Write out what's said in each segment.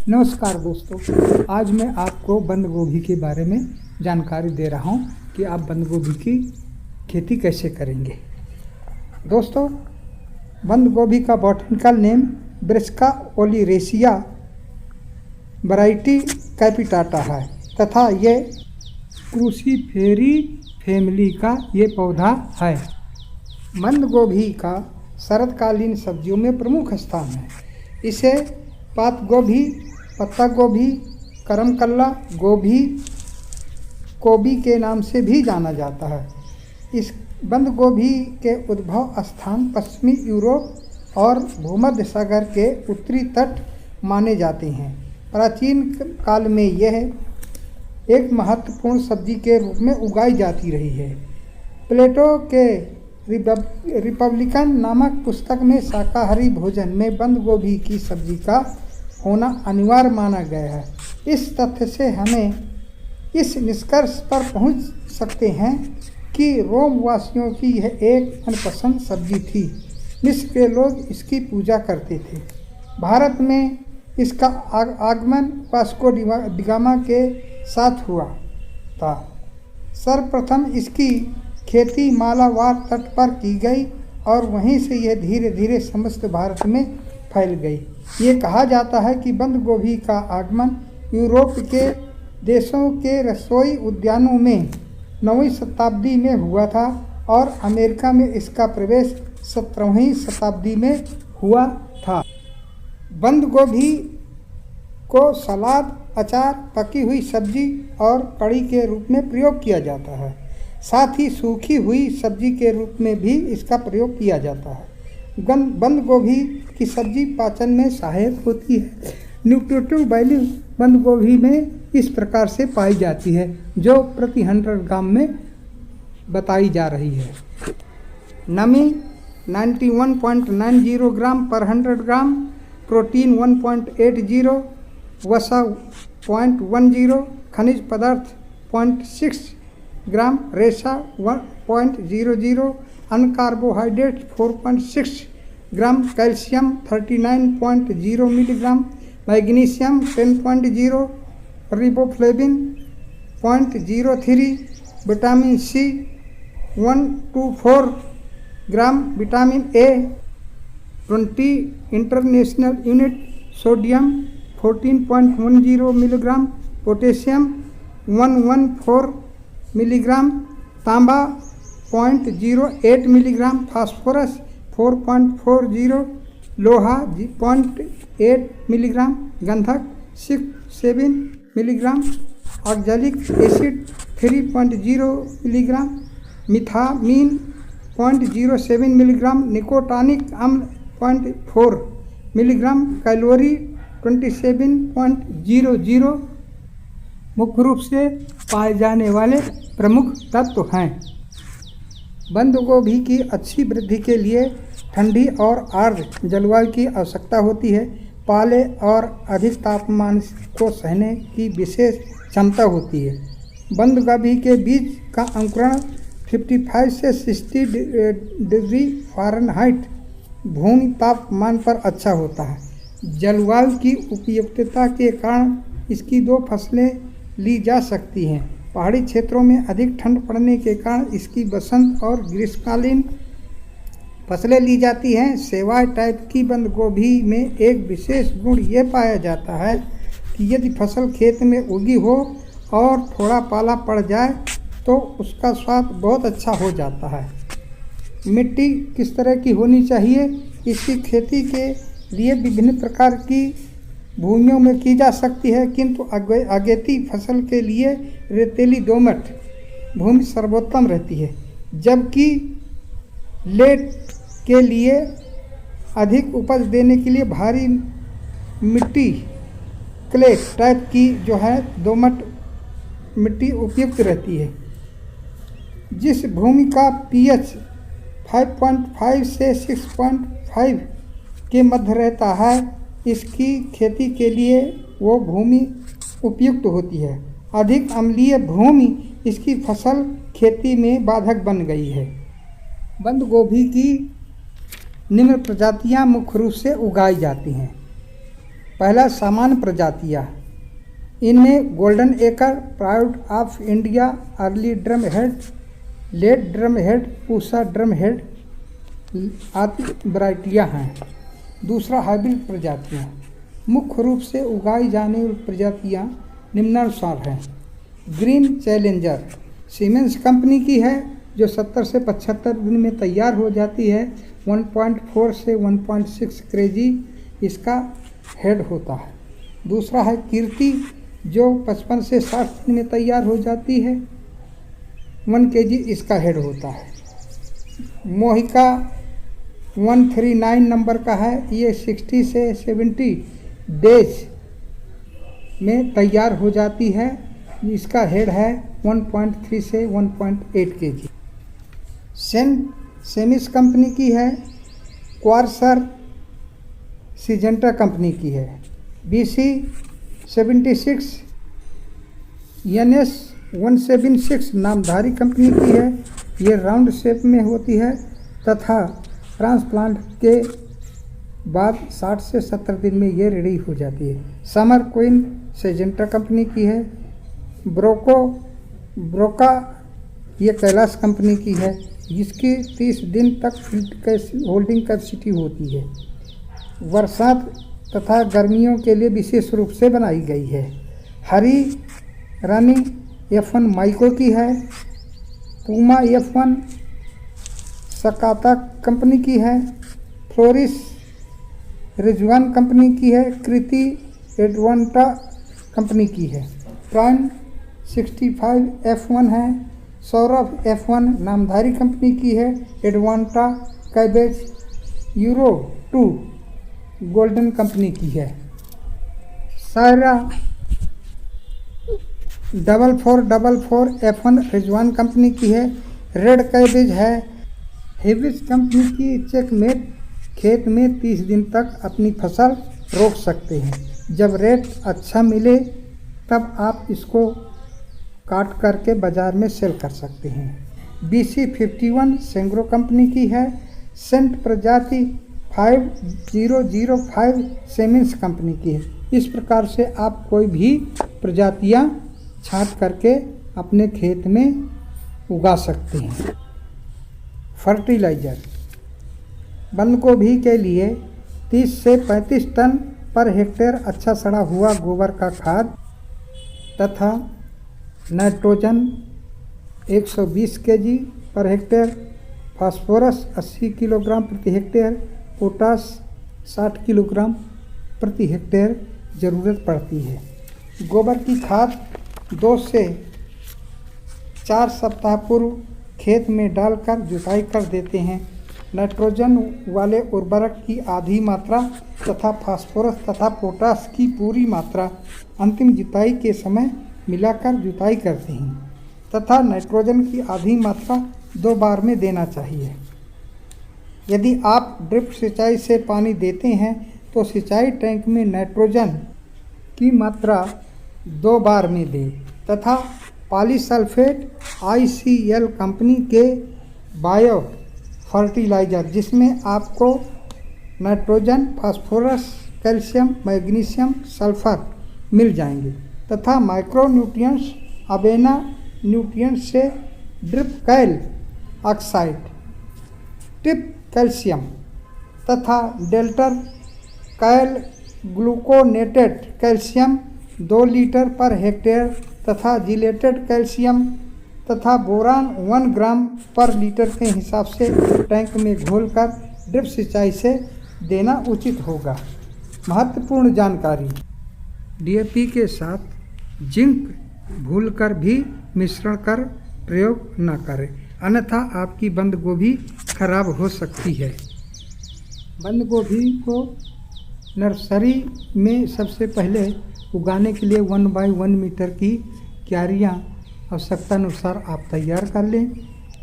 नमस्कार दोस्तों, आज मैं आपको बंद गोभी के बारे में जानकारी दे रहा हूं कि आप बंद गोभी की खेती कैसे करेंगे। दोस्तों, बंद गोभी का botanical name Brassica oleracea variety capitata है तथा ये क्रूसीफेरी फैमिली का ये पौधा है। बंद गोभी का शरदकालीन सब्जियों में प्रमुख स्थान है। इसे पात गोभी, पत्ता गोभी, करमकल्ला गोभी के नाम से भी जाना जाता है। इस बंद गोभी के उद्भव स्थान पश्चिमी यूरोप और भूमध्य सागर के उत्तरी तट माने जाते हैं। प्राचीन काल में यह एक महत्वपूर्ण सब्जी के रूप में उगाई जाती रही है। प्लेटो के रिपब्लिकन नामक पुस्तक में शाकाहारी भोजन में बंद गोभी की सब्जी का होना अनिवार्य माना गया है। इस तथ्य से हमें इस निष्कर्ष पर पहुंच सकते हैं कि रोम वासियों की यह एक मनपसंद सब्जी थी। मिस्र के लोग इसकी पूजा करते थे। भारत में इसका आगमन वास्को डी गामा के साथ हुआ था। सर्वप्रथम इसकी खेती मालाबार तट पर की गई और वहीं से यह धीरे धीरे समस्त भारत में फैल गई। ये कहा जाता है कि बंद गोभी का आगमन यूरोप के देशों के रसोई उद्यानों में 9वीं शताब्दी में हुआ था और अमेरिका में इसका प्रवेश 17वीं शताब्दी में हुआ था। बंद गोभी को सलाद, अचार, पकी हुई सब्जी और कढ़ी के रूप में प्रयोग किया जाता है। साथ ही सूखी हुई सब्जी के रूप में भी इसका प्रयोग किया जाता है। बंद गोभी की सब्जी पाचन में सहायक होती है। न्यूट्रिटिव वैल्यू बंद गोभी में इस प्रकार से पाई जाती है जो प्रति 100 ग्राम में बताई जा रही है। नमी 91.90 ग्राम पर 100 ग्राम, प्रोटीन 1.80, वसा 0.10, खनिज पदार्थ 0.6 ग्राम, रेशा 1.00, अनकार्बोहाइड्रेट 4.6 gram, calcium 39.0 milligram, magnesium 10.0, riboflavin 0.03, vitamin C 124 gram, vitamin A 20 international unit, sodium 14.10 milligram, potassium 114 milligram, तांबा 0.08 मिलीग्राम, फास्फोरस 4.40, लोहा 0.8 मिलीग्राम, गंधक 6-7 मिलीग्राम, ऑक्जेलिक एसिड 3.0 मिलीग्राम, मिथामीन 0.07 मिलीग्राम, निकोटानिक अम्ल 0.4 मिलीग्राम, कैलोरी 27.00 मुख्य रूप से पाए जाने वाले प्रमुख तत्व हैं। बंद गोभी की अच्छी वृद्धि के लिए ठंडी और आर्द्र जलवायु की आवश्यकता होती है। पाले और अधिक तापमान को सहने की विशेष क्षमता होती है। बंद गोभी के बीज का अंकुरण 55 से 60 डिग्री फ़ारेनहाइट भूमि तापमान पर अच्छा होता है। जलवायु की उपयुक्तता के कारण इसकी 2 फसलें ली जा सकती हैं। पहाड़ी क्षेत्रों में अधिक ठंड पड़ने के कारण इसकी वसंत और ग्रीष्मकालीन फसलें ली जाती हैं। सेवाय टाइप की बंद गोभी में एक विशेष गुण ये पाया जाता है कि यदि फसल खेत में उगी हो और थोड़ा पाला पड़ जाए तो उसका स्वाद बहुत अच्छा हो जाता है। मिट्टी किस तरह की होनी चाहिए? इसकी खेती के लिए विभिन्न प्रकार की भूमियों में की जा सकती है, किंतु अगेती फसल के लिए रेतीली दोमट भूमि सर्वोत्तम रहती है, जबकि लेट के लिए अधिक उपज देने के लिए भारी मिट्टी क्ले टाइप की जो है दोमट मिट्टी उपयुक्त रहती है। जिस भूमि का पीएच 5.5 से 6.5 के मध्य रहता है, इसकी खेती के लिए वो भूमि उपयुक्त होती है। अधिक अम्लीय भूमि इसकी फसल खेती में बाधक बन गई है। बंद गोभी की निम्न प्रजातियां मुख्य रूप से उगाई जाती हैं। पहला सामान्य प्रजातियाँ, इनमें golden acre, proud of India, early drum head, late drum head, Pusa drum head आदि वैरायटियाँ हैं। दूसरा हाइब्रिड प्रजातियाँ, मुख्य रूप से उगाई जाने वाली प्रजातियाँ निम्नानुसार हैं। ग्रीन चैलेंजर सीमेंस कंपनी की है, जो 70 से 75 दिन में तैयार हो जाती है। 1.4 से 1.6 केजी इसका हेड होता है। दूसरा है कीर्ति, जो 55 से 60 दिन में तैयार हो जाती है। 1 केजी इसका हेड होता है। मोहिका 139 नंबर का है, ये 60 से 70 डेज में तैयार हो जाती है। इसका हेड है 1.3 से 1.8 केजी। सेमिस कंपनी की है। क्वार्सर सिजेंटा कंपनी की है। BC 76, NS 176 नामधारी कंपनी की है। ये राउंड शेप में होती है तथा ट्रांसप्लांट के बाद 60 से 70 दिन में ये रेडी हो जाती है। समर क्वीन सिजेंटा कंपनी की है। ब्रोका ये कैलाश कंपनी की है, जिसकी 30 दिन तक फील्ड होल्डिंग कैपेसिटी होती है। बरसात तथा गर्मियों के लिए विशेष रूप से बनाई गई है। हरी रानी F1 माइको की है। पूमा F1 सकाता कंपनी की है। फ्लोरिस रिजवान कंपनी की है। कृति एडवांटा कंपनी की है। प्राइम 65 F1 है। सौरभ F1 नामधारी कंपनी की है। Advanta cabbage euro 2 golden company की है। सायरा 4444 F1 रिजवान कंपनी की है। रेड कैबेज है। हेविस कंपनी की चेकमेट खेत में 30 दिन तक अपनी फसल रोक सकते हैं। जब रेट अच्छा मिले तब आप इसको काट करके बाज़ार में सेल कर सकते हैं। BC 51 सेंग्रो कंपनी की है। सेंट प्रजाति 5005 सेमिंस कंपनी की है। इस प्रकार से आप कोई भी प्रजातियां छांट करके अपने खेत में उगा सकते हैं। फर्टिलाइज़र, बंद गोभी के लिए 30 से 35 टन पर हेक्टेयर अच्छा सड़ा हुआ गोबर का खाद तथा nitrogen 120 KG per hectare, phosphorus 80 kilogram प्रति हेक्टेयर, पोटास 60 किलोग्राम प्रति हेक्टेयर ज़रूरत पड़ती है। गोबर की खाद 2 से 4 सप्ताह पूर्व खेत में डालकर जुताई कर देते हैं। नाइट्रोजन वाले उर्वरक की आधी मात्रा तथा फास्फोरस तथा पोटास की पूरी मात्रा अंतिम जुताई के समय मिलाकर जुताई करते हैं तथा नाइट्रोजन की आधी मात्रा 2 बार में देना चाहिए। यदि आप ड्रिप सिंचाई से पानी देते हैं तो सिंचाई टैंक में नाइट्रोजन की मात्रा 2 बार में दें तथा पॉलीसल्फेट ICL कंपनी के बायो फर्टिलाइज़र, जिसमें आपको nitrogen, phosphorus, calcium, magnesium, sulphur मिल जाएंगे तथा माइक्रो न्यूट्रिएंट्स अवेना न्यूट्रिएंट्स से drip cal oxide, tip calcium तथा डेल्टर कैल ग्लूकोनेटेड कैल्शियम 2 लीटर पर हेक्टेयर तथा जिलेटेड कैल्शियम तथा बोरान 1 ग्राम पर लीटर के हिसाब से टैंक में घोलकर ड्रिप सिंचाई से देना उचित होगा। महत्वपूर्ण जानकारी, DAP के साथ जिंक भूलकर भी मिश्रण कर प्रयोग न करें, अन्यथा आपकी बंद गोभी खराब हो सकती है। बंद गोभी को नर्सरी में सबसे पहले उगाने के लिए 1 बाई 1 मीटर की क्यारियाँ आवश्यकता अनुसार आप तैयार कर लें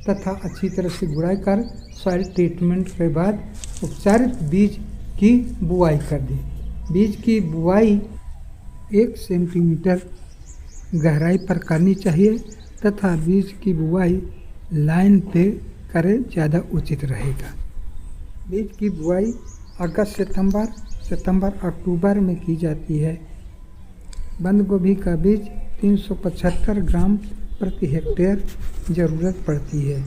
तथा अच्छी तरह से गुड़ाई कर सॉइल ट्रीटमेंट के बाद उपचारित बीज की बुआई कर दें। बीज की बुआई 1 सेंटीमीटर गहराई पर करनी चाहिए तथा बीज की बुआई लाइन पे करें, ज़्यादा उचित रहेगा। बीज की बुआई अगस्त सितंबर सितंबर अक्टूबर में की जाती है। बंद गोभी का बीज 375 ग्राम प्रति हेक्टेयर ज़रूरत पड़ती है।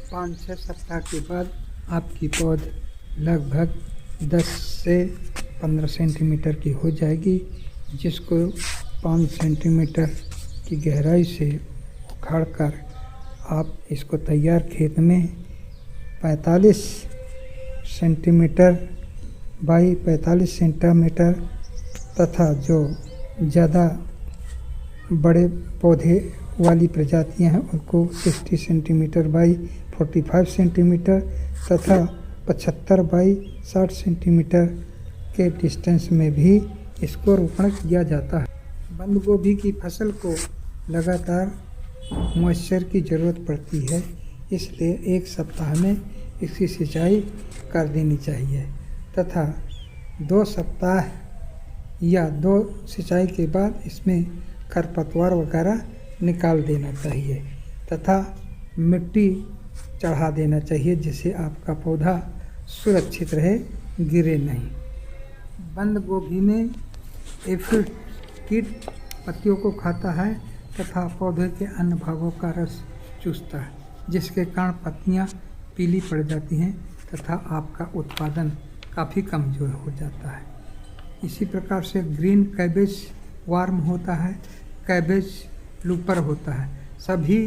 5-6 सप्ताह के बाद आपकी पौध लगभग 10 से 15 सेंटीमीटर की हो जाएगी, जिसको 5 सेंटीमीटर की गहराई से उखाड़कर आप इसको तैयार खेत में 45 सेंटीमीटर बाई 45 सेंटीमीटर तथा जो ज़्यादा बड़े पौधे वाली प्रजातियां हैं उनको 60 सेंटीमीटर बाई 45 सेंटीमीटर तथा 75 बाई 60 सेंटीमीटर के डिस्टेंस में भी इसको रोपण किया जाता है। बंद गोभी की फसल को लगातार मॉइस्चर की ज़रूरत पड़ती है, इसलिए 1 सप्ताह में इसकी सिंचाई कर देनी चाहिए तथा 2 सप्ताह या 2 सिंचाई के बाद इसमें खरपतवार वगैरह निकाल देना चाहिए तथा मिट्टी चढ़ा देना चाहिए, जिससे आपका पौधा सुरक्षित रहे, गिरे नहीं। बंद गोभी में एफिड कीट पत्तियों को खाता है तथा पौधे के अन्य भागों का रस चूसता है, जिसके कारण पत्तियां पीली पड़ जाती हैं तथा आपका उत्पादन काफ़ी कमज़ोर हो जाता है। इसी प्रकार से ग्रीन कैबेज वार्म होता है, कैबेज लूपर होता है। सभी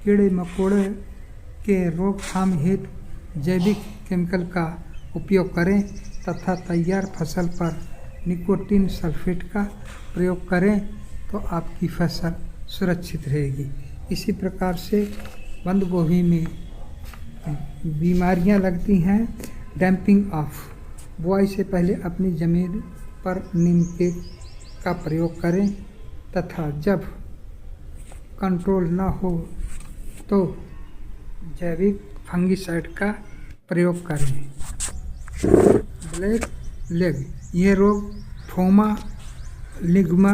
कीड़े मकोड़े के रोकथाम हेतु जैविक केमिकल का उपयोग करें तथा तैयार फसल पर निकोटीन सल्फेट का प्रयोग करें तो आपकी फसल सुरक्षित रहेगी। इसी प्रकार से बंद गोभी में बीमारियां लगती हैं। डैम्पिंग ऑफ, बुआई से पहले अपनी ज़मीन पर नीम के का प्रयोग करें तथा जब कंट्रोल ना हो तो जैविक फंगिसाइड का प्रयोग करें। ब्लैक लेग, ये रोग फोमा लिग्मा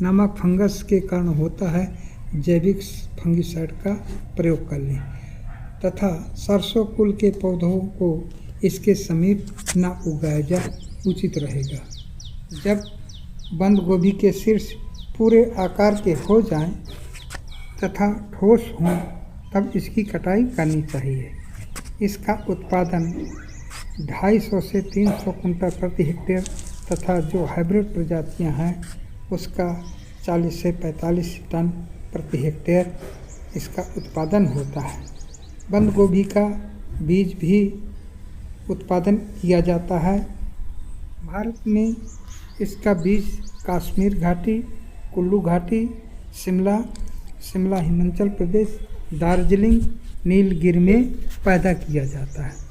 नामक फंगस के कारण होता है। जैविक फंगिसाइड का प्रयोग कर लें तथा सरसों कुल के पौधों को इसके समीप ना उगाया जाए, उचित रहेगा। जब बंद गोभी के शीर्ष पूरे आकार के हो जाएं तथा ठोस हों तब इसकी कटाई करनी चाहिए। इसका उत्पादन 250 से 300 कुंटल प्रति हेक्टेयर तथा जो हाइब्रिड प्रजातियां हैं उसका 40 से 45 टन प्रति हेक्टेयर इसका उत्पादन होता है। बंद गोभी का बीज भी उत्पादन किया जाता है। भारत में इसका बीज कश्मीर घाटी, कुल्लू घाटी, शिमला हिमाचल प्रदेश, दार्जिलिंग, नीलगिरी में पैदा किया जाता है।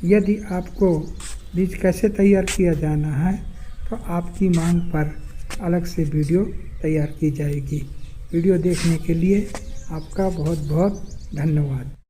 यदि आपको बीज कैसे तैयार किया जाना है तो आपकी मांग पर अलग से वीडियो तैयार की जाएगी। वीडियो देखने के लिए आपका बहुत बहुत धन्यवाद।